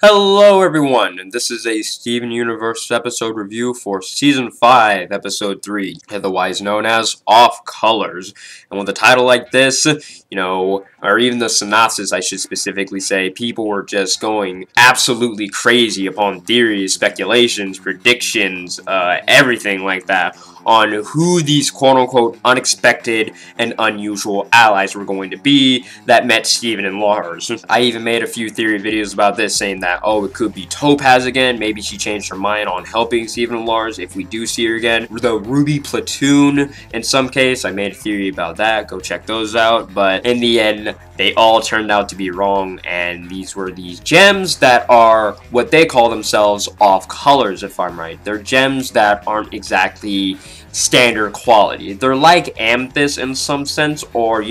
Hello everyone, and this is a Steven Universe episode review for Season 5, Episode 3, otherwise known as Off Colors. And with a title like this, or even the synopsis I should specifically say, people were just going absolutely crazy upon theories, speculations, predictions, everything like that, on who these quote-unquote unexpected and unusual allies were going to be that met Steven and Lars. I even made a few theory videos about this, saying that, oh, it could be Topaz again, maybe she changed her mind on helping Steven and Lars if we do see her again. The Ruby Platoon, in some case, I made a theory about that, go check those out, but in the end, they all turned out to be wrong, and these were these gems that are what they call themselves off colors, if I'm right. They're gems that aren't exactly standard quality. They're like amethyst in some sense, or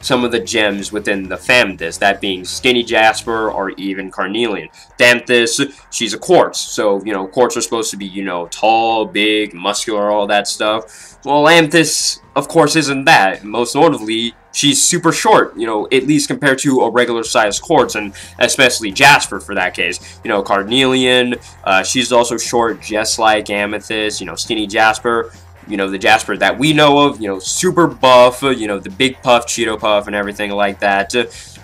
some of the gems within the Famethys, that being skinny jasper or even carnelian. Amethyst, she's a quartz, so quartz are supposed to be tall, big, muscular, all that stuff. Well, amethyst of course isn't that. Most notably, she's super short, at least compared to a regular sized quartz, and especially jasper for that case. Carnelian, she's also short just like amethyst, skinny jasper. The Jasper that we know of, super buff, the big puff, Cheeto puff, and everything like that.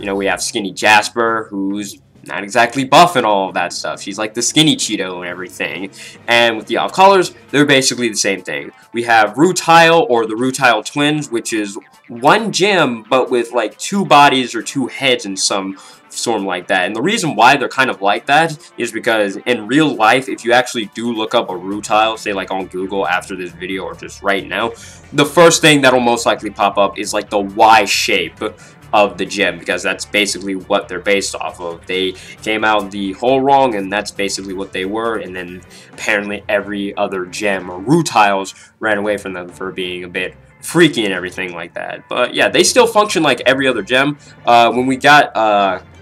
We have skinny Jasper, who's not exactly buff and all of that stuff. She's like the skinny Cheeto and everything. And with the off colors, they're basically the same thing. We have Rutile, or the Rutile twins, which is one gem, but with like two bodies or two heads in some form like that. And the reason why they're kind of like that is because in real life, if you actually do look up a Rutile, say like on Google after this video or just right now, the first thing that'll most likely pop up is like the Y shape of the gem, because that's basically what they're based off of. They came out the whole wrong, and that's basically what they were, and then apparently every other gem or Rutiles ran away from them for being a bit freaky and everything like that. But yeah, they still function like every other gem. When we got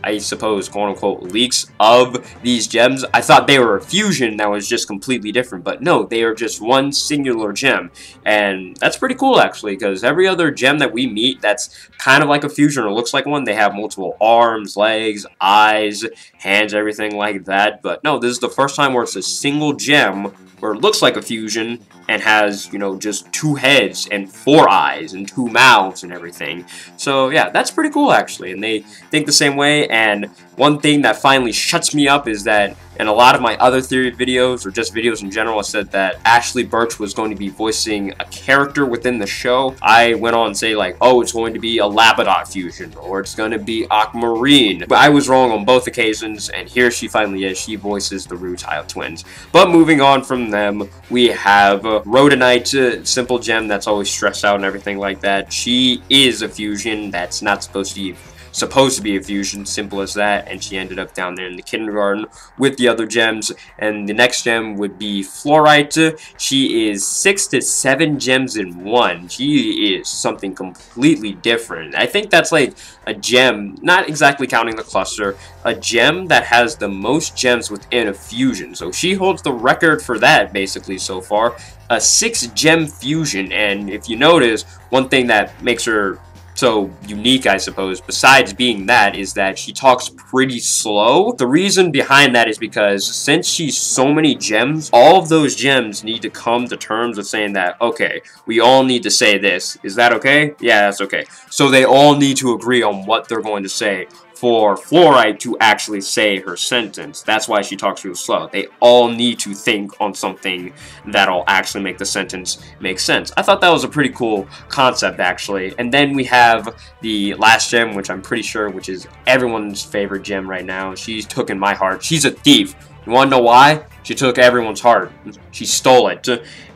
I suppose quote-unquote leaks of these gems, I thought they were a fusion that was just completely different, but no, they are just one singular gem, and that's pretty cool actually, because every other gem that we meet that's kind of like a fusion or looks like one, they have multiple arms, legs, eyes, hands, everything like that. But no, this is the first time where it's a single gem where it looks like a fusion and has, just two heads and four eyes and two mouths and everything. So yeah, that's pretty cool actually, and they think the same way. And one thing that finally shuts me up is that in a lot of my other theory videos, or just videos in general, I said that Ashley Birch was going to be voicing a character within the show. I went on to say like, oh, it's going to be a Labrador fusion, or it's going to be Aquamarine. But I was wrong on both occasions, and here she finally is. She voices the Rutile twins. But moving on from them, we have Rhodonite, simple gem that's always stressed out and everything like that. She is a fusion that's not supposed to be a fusion, simple as that, and she ended up down there in the kindergarten with the other gems. And the next gem would be Fluorite. She is 6 to 7 gems in one. She is something completely different. I think that's like a gem, not exactly counting the cluster, a gem that has the most gems within a fusion. So she holds the record for that basically so far, a 6-gem fusion. And if you notice, one thing that makes her so unique, I suppose, besides being that, is that she talks pretty slow. The reason behind that is because since she's so many gems, all of those gems need to come to terms with saying that, okay, we all need to say this. Is that okay? Yeah, that's okay. So they all need to agree on what they're going to say for Fluorite to actually say her sentence. That's why she talks real slow. They all need to think on something that'll actually make the sentence make sense. I thought that was a pretty cool concept, actually. And then we have the last gem, which I'm pretty sure, which is everyone's favorite gem right now. She's taken my heart. She's a thief. You want to know why? She took everyone's heart. She stole it.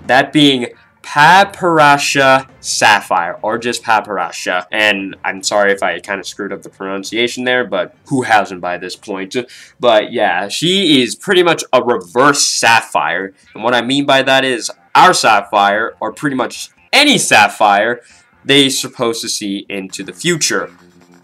That being Padparadscha Sapphire, or just Padparadscha. And I'm sorry if I kind of screwed up the pronunciation there, but who hasn't by this point? But yeah, she is pretty much a reverse sapphire. And what I mean by that is our sapphire, or pretty much any sapphire, they're supposed to see into the future.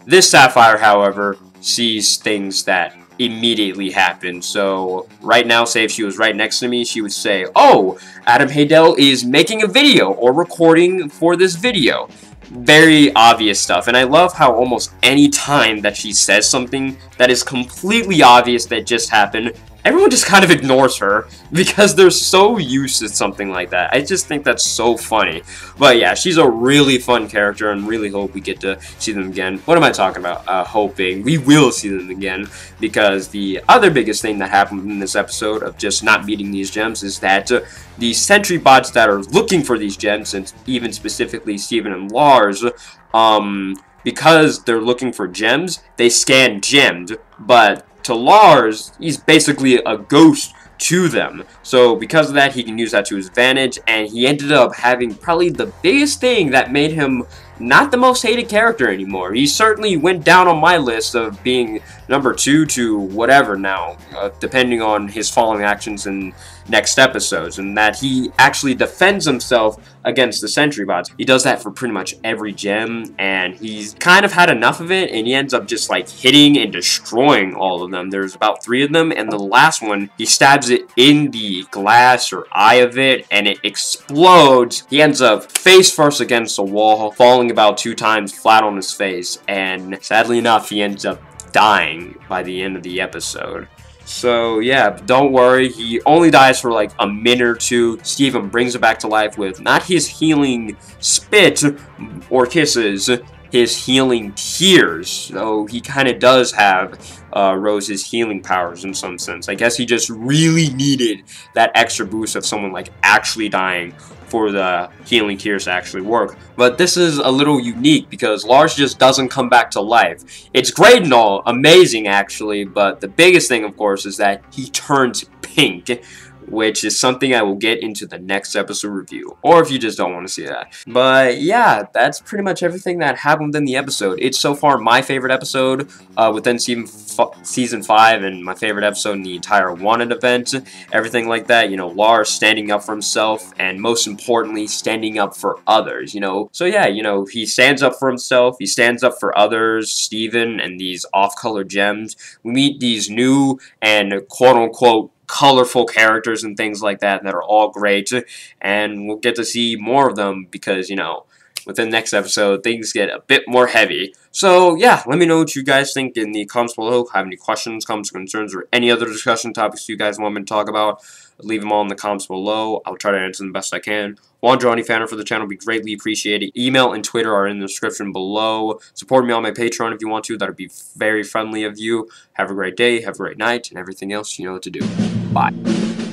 This sapphire, however, sees things that immediately happen. So right now, say if she was right next to me, she would say, oh, Adam Haydel is making a video or recording for this video. very obvious stuff, and I love how almost any time that she says something that is completely obvious that just happened, everyone just kind of ignores her because they're so used to something like that. I just think that's so funny. But yeah, she's a really fun character, and really hope we get to see them again. What am I talking about? Hoping. We will see them again, because the other biggest thing that happened in this episode of just not meeting these gems is that the sentry bots that are looking for these gems, and even specifically Steven and Lars, because they're looking for gems, they scan gemmed, but to Lars, he's basically a ghost to them. So because of that, he can use that to his advantage, and he ended up having probably the biggest thing that made him not the most hated character anymore. He certainly went down on my list of being number 2 to whatever now, depending on his following actions in next episodes, and that he actually defends himself against the sentry bots. He does that for pretty much every gem, and he's kind of had enough of it, and he ends up just like hitting and destroying all of them. There's about 3 of them, and the last one, he stabs it in the glass or eye of it, and it explodes. He ends up face first against a wall, falling about 2 times flat on his face, and sadly enough, he ends up dying by the end of the episode. So yeah, don't worry, he only dies for like a minute or 2. Steven brings it back to life with not his healing spit or kisses, his healing tears. So he kind of does have Rose's healing powers in some sense. I guess he just really needed that extra boost of someone like actually dying for the healing tears to actually work. But this is a little unique because Lars just doesn't come back to life. It's great and all, amazing actually, but the biggest thing of course is that he turns pink, which is something I will get into the next episode review, or if you just don't want to see that. But yeah, that's pretty much everything that happened within the episode. It's so far my favorite episode within Season 5, and my favorite episode in the entire Wanted event, everything like that, you know, Lars standing up for himself, and most importantly, standing up for others, you know. So yeah, you know, he stands up for himself, he stands up for others, Steven, and these off-color gems. We meet these new and quote-unquote colorful characters and things like that that are all great, and we'll get to see more of them because, you know, within the next episode things get a bit more heavy. So yeah, let me know what you guys think in the comments below. Have any questions, comments, concerns, or any other discussion topics you guys want me to talk about, leave them all in the comments below. I'll try to answer them the best I can. Want to draw any fan for the channel, be greatly appreciated. Email and Twitter are in the description below. Support me on my Patreon if you want to. That would be very friendly of you. Have a great day, have a great night, and everything else you know what to do. Bye.